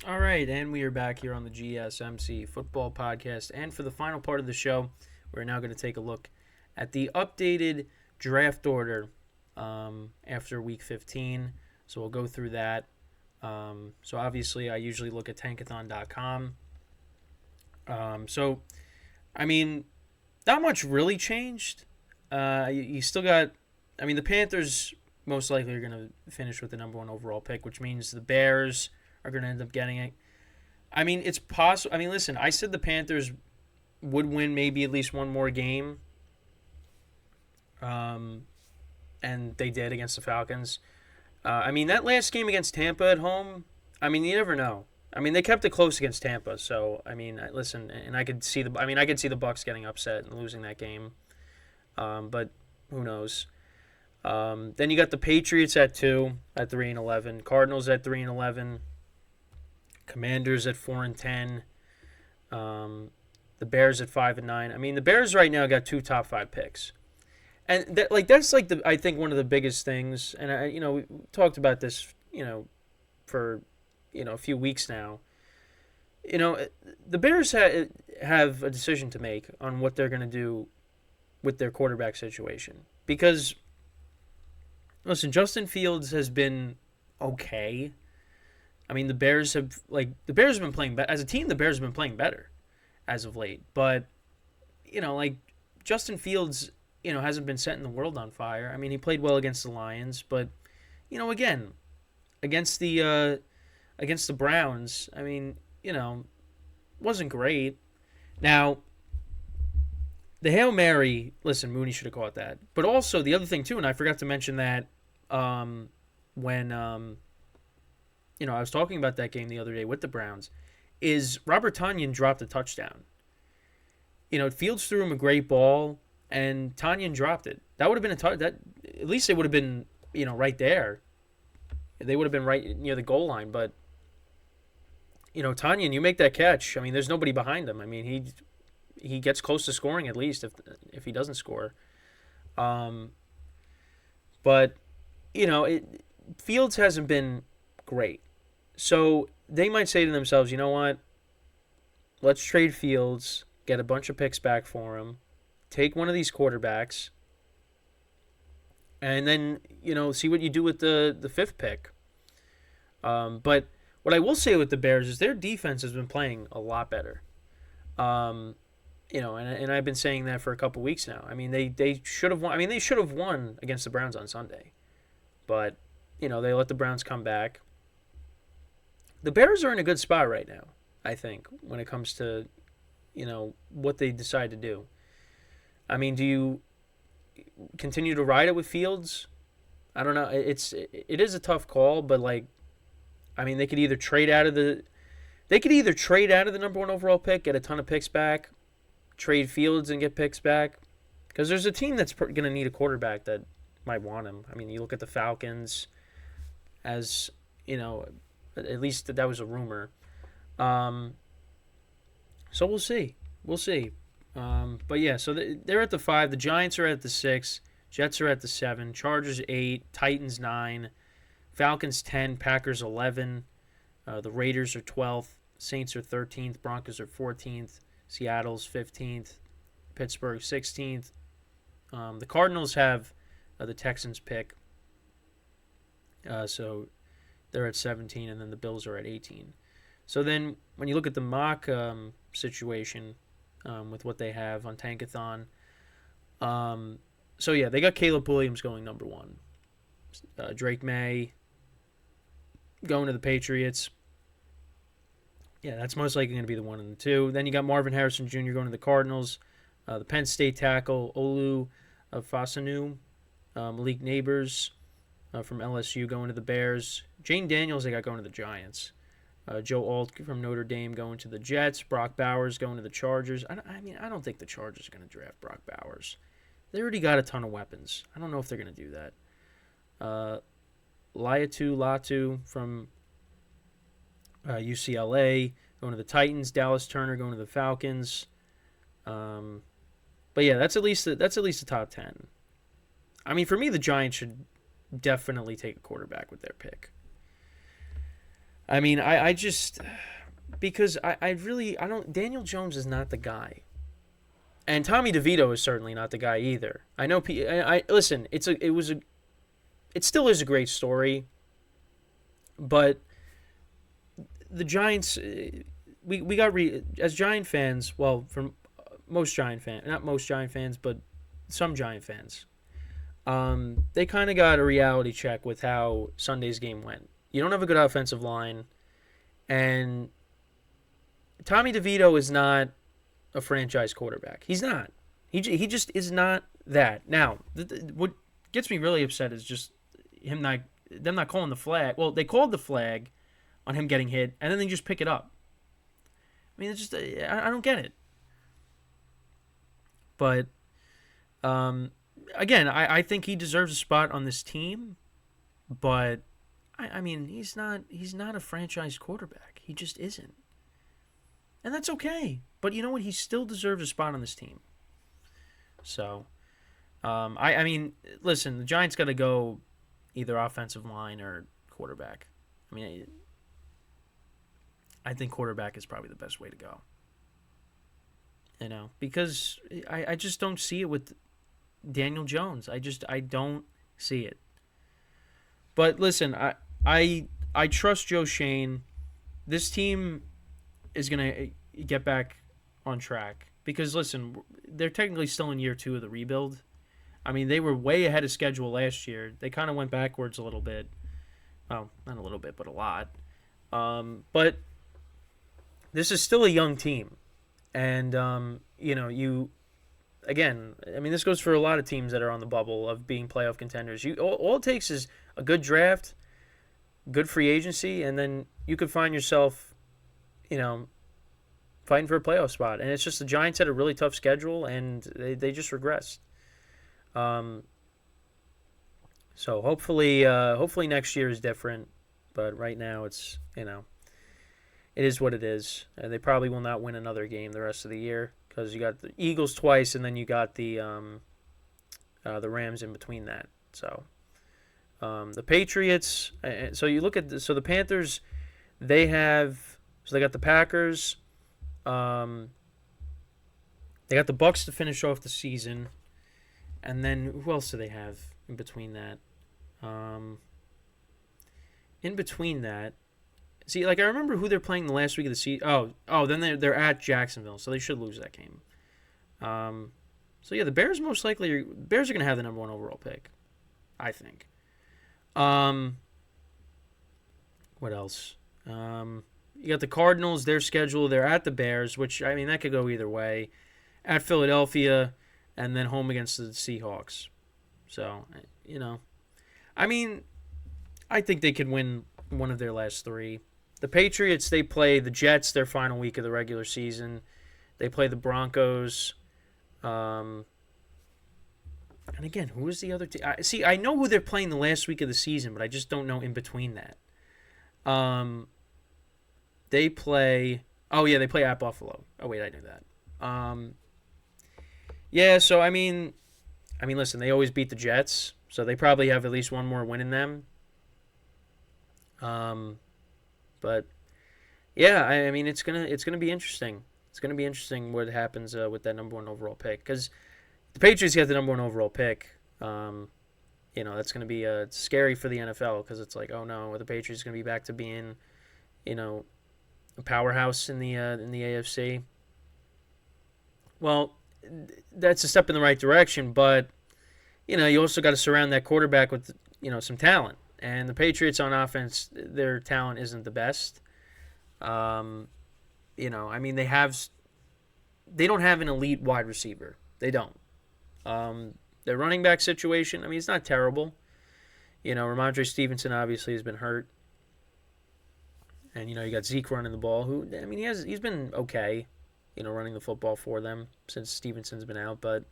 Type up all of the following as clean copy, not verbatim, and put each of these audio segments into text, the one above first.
All right, and we are back here on the GSMC football podcast. And for the final part of the show, we're now going to take a look at the updated draft order after week 15. So we'll go through that. So obviously, I usually look at tankathon.com. So, I mean, not much really changed. You still got, the Panthers most likely are going to finish with the number one overall pick, which means the Bears are going to end up getting it. I mean, it's possible. I mean, listen, I said the Panthers would win maybe at least one more game, and they did against the Falcons. That last game against Tampa at home, you never know. They kept it close against Tampa, so listen, and I could see the Bucks getting upset and losing that game, but who knows? Then you got the Patriots at 2 at 3-11, Cardinals at 3-11, Commanders at 4-10, the Bears at 5-9. The Bears right now got 2 top 5 picks, and that's I think one of the biggest things. And we talked about this for a few weeks now. The Bears have a decision to make on what they're going to do with their quarterback situation, because listen, Justin Fields has been okay. The Bears have been playing as a team. The Bears have been playing better as of late, but Justin Fields, hasn't been setting the world on fire. He played well against the Lions, but again, against the Browns, wasn't great. Now, the Hail Mary, listen, Mooney should have caught that. But also the other thing too, and I forgot to mention that when I was talking about that game the other day with the Browns, is Robert Tonyan dropped a touchdown. Fields threw him a great ball, and Tonyan dropped it. That would have been that at least it would have been right there. They would have been right near the goal line, but Tonyan, you make that catch. There's nobody behind him. He gets close to scoring at least if he doesn't score. But Fields hasn't been great. So they might say to themselves, you know what? Let's trade Fields, get a bunch of picks back for him, take one of these quarterbacks, and then, see what you do with the 5th pick. But what I will say with the Bears is their defense has been playing a lot better. And I've been saying that for a couple weeks now. They should have won. They should have won against the Browns on Sunday, but they let the Browns come back. The Bears are in a good spot right now, I think, when it comes to what they decide to do. Do you continue to ride it with Fields? I don't know. It is a tough call, but they could either trade out of the number one overall pick, get a ton of picks back, trade Fields and get picks back, because there's a team that's going to need a quarterback that might want him. You look at the Falcons, as at least that was a rumor. So we'll see. But yeah, so they're at the 5. The Giants are at the 6. Jets are at the 7. Chargers 8. Titans 9. Falcons 10. Packers 11. The Raiders are 12th. Saints are 13th. Broncos are 14th. Seattle's 15th. Pittsburgh 16th. The Cardinals have the Texans pick. So they're at 17, and then the Bills are at 18. So then when you look at the mock situation with what they have on Tankathon, so yeah, they got Caleb Williams going number 1. Drake May going to the Patriots. Yeah, that's most likely going to be the 1 and the 2. Then you got Marvin Harrison Jr. going to the Cardinals. The Penn State tackle, Olu Fasanu. Malik Neighbors from LSU going to the Bears. Jane Daniels they got going to the Giants. Joe Alt from Notre Dame going to the Jets. Brock Bowers going to the Chargers. I don't think the Chargers are going to draft Brock Bowers. They already got a ton of weapons. I don't know if they're going to do that. Latu from UCLA going to the Titans. Dallas Turner going to the Falcons. But yeah, that's at least the top 10. For me, the Giants should definitely take a quarterback with their pick. I mean, I just because I don't. Daniel Jones is not the guy, and Tommy DeVito is certainly not the guy either. I know. Listen. It still is a great story, but the Giants, we got as Giant fans. Well, from most Giant fans, not most Giant fans, but some Giant fans. They kind of got a reality check with how Sunday's game went. You don't have a good offensive line, and Tommy DeVito is not a franchise quarterback. He's not. He just is not that. Now, what gets me really upset is just them not calling the flag. Well, they called the flag on him getting hit, and then they just pick it up. I mean, it's just I don't get it. But again, I think he deserves a spot on this team, but I mean, he's not a franchise quarterback. He just isn't. And that's okay. But you know what? He still deserves a spot on this team. So, I mean, listen, the Giants got to go either offensive line or quarterback. I mean, I think quarterback is probably the best way to go. You know, because I just don't see it with Daniel Jones. I don't see it. But listen, I trust Joe Shane. This team is going to get back on track. Because, listen, they're technically still in year 2 of the rebuild. I mean, they were way ahead of schedule last year. They kind of went backwards a little bit. Well, not a little bit, but a lot. But this is still a young team. And, you know, again, I mean, this goes for a lot of teams that are on the bubble of being playoff contenders. All it takes is a good draft, good free agency, and then you could find yourself, you know, fighting for a playoff spot. And it's just the Giants had a really tough schedule, and they just regressed. So hopefully next year is different. But right now it's, you know, it is what it is. And they probably will not win another game the rest of the year because you got the Eagles twice, and then you got the Rams in between that. So the Patriots. So you look at the Panthers. They got the Packers. They got the Bucks to finish off the season, and then who else do they have in between that? See, like I remember who they're playing the last week of the season. Oh, then they're at Jacksonville, so they should lose that game. So yeah, the Bears are going to have the number 1 overall pick, I think. What else? You got the Cardinals, their schedule. They're at the Bears, which, I mean, that could go either way. At Philadelphia, and then home against the Seahawks. So, you know. I mean, I think they could win one of their last 3. The Patriots, they play the Jets their final week of the regular season. They play the Broncos. And again, who is the other team? See, I know who they're playing the last week of the season, but I just don't know in between that. They play at Buffalo. Oh, wait, I knew that. Yeah, so, I mean, listen, they always beat the Jets, so they probably have at least one more win in them. But, yeah, I mean, it's gonna be interesting. It's gonna be interesting what happens with that number 1 overall pick, because the Patriots get the number 1 overall pick. You know, that's gonna be scary for the NFL, because it's like, oh no, the Patriots gonna be back to being, you know, a powerhouse in the AFC. Well, that's a step in the right direction, but you know, you also got to surround that quarterback with, you know, some talent. And the Patriots on offense, their talent isn't the best. You know, I mean, they don't have an elite wide receiver. They don't. Their running back situation, I mean, it's not terrible. You know, Ramondre Stevenson obviously has been hurt. And, you know, you got Zeke running the ball, who, I mean, he's been okay, you know, running the football for them since Stevenson's been out. But,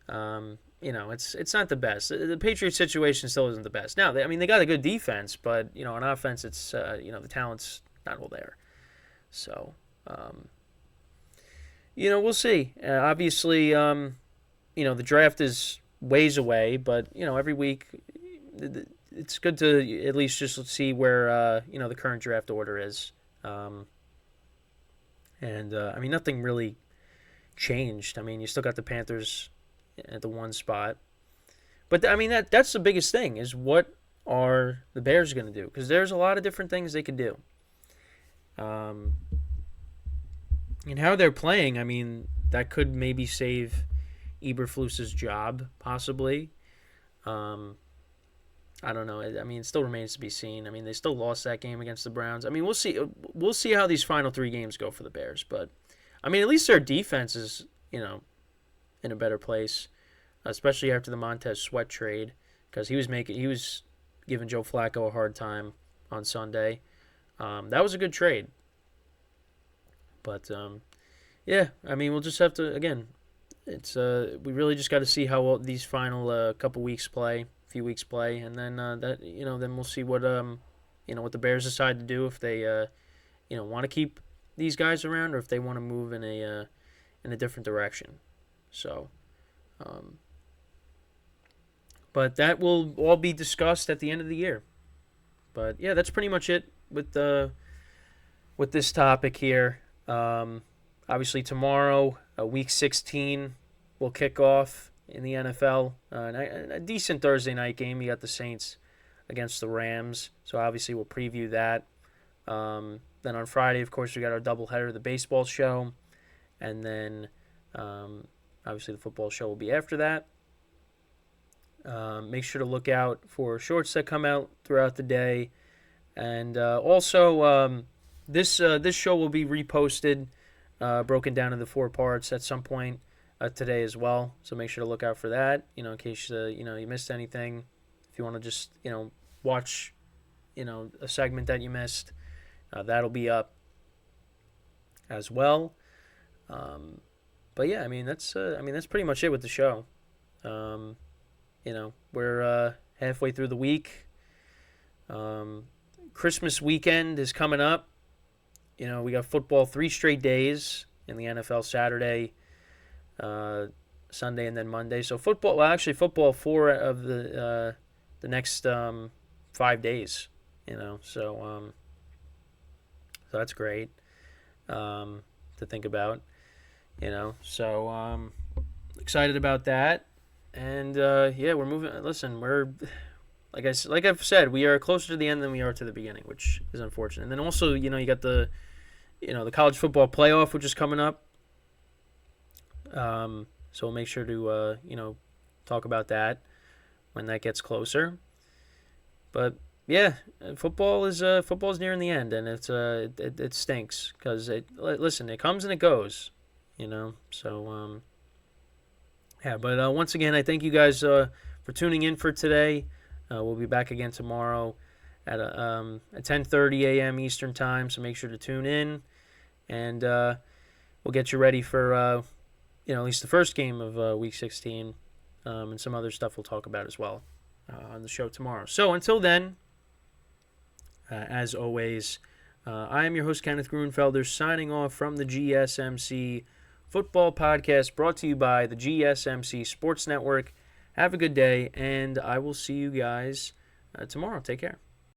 you know, it's not the best. The Patriots situation still isn't the best. Now, they got a good defense, but, you know, on offense, it's, you know, the talent's not all there. So, you know, we'll see. Obviously, you know, the draft is ways away, but, you know, every week it's good to at least just see where the current draft order is. I mean, nothing really changed. I mean, you still got the Panthers at the 1 spot, but I mean that's the biggest thing is what are the Bears going to do? Because there's a lot of different things they could do. And how they're playing, I mean, that could maybe save Eberflus's job, possibly. I don't know. I mean, it still remains to be seen. I mean, they still lost that game against the Browns. I mean, we'll see. We'll see how these final 3 games go for the Bears. But, I mean, at least their defense is, in a better place, especially after the Montez Sweat trade, because he was giving Joe Flacco a hard time on Sunday. That was a good trade. But, yeah, I mean, we'll just have to, again, it's we really just got to see how these final few weeks play, and then then we'll see what what the Bears decide to do, if they want to keep these guys around or if they want to move in a different direction. So, but that will all be discussed at the end of the year. But yeah, that's pretty much it with this topic here. Obviously tomorrow, week 16 will kick off in the NFL. A decent Thursday night game. You got the Saints against the Rams, so obviously we'll preview that. Then on Friday, of course, we got our doubleheader, the baseball show, and then obviously the football show will be after that. Make sure to look out for shorts that come out throughout the day, and also this show will be reposted, broken down into 4 parts at some point today as well. So make sure to look out for that. In case you missed anything. If you want to just watch a segment that you missed, that'll be up as well. But yeah, I mean that's pretty much it with the show. We're halfway through the week. Christmas weekend is coming up. We got football 3 straight days in the NFL: Saturday, Sunday, and then Monday. So football 4 of the next 5 days. So that's great to think about. So excited about that, and yeah, we're moving. Listen, we're like I've said, we are closer to the end than we are to the beginning, which is unfortunate. And then also, you got the the college football playoff, which is coming up. So we'll make sure to talk about that when that gets closer. But yeah, football is nearing the end, and it stinks because it comes and it goes, So yeah, but once again, I thank you guys for tuning in for today. We'll be back again tomorrow at 10:30 a.m. Eastern Time, so make sure to tune in, and we'll get you ready for at least the first game of Week 16, and some other stuff we'll talk about as well on the show tomorrow. So until then, as always, I am your host, Kenneth Grunfelder, signing off from the GSMC Football Podcast, brought to you by the GSMC Sports Network. Have a good day, and I will see you guys tomorrow. Take care.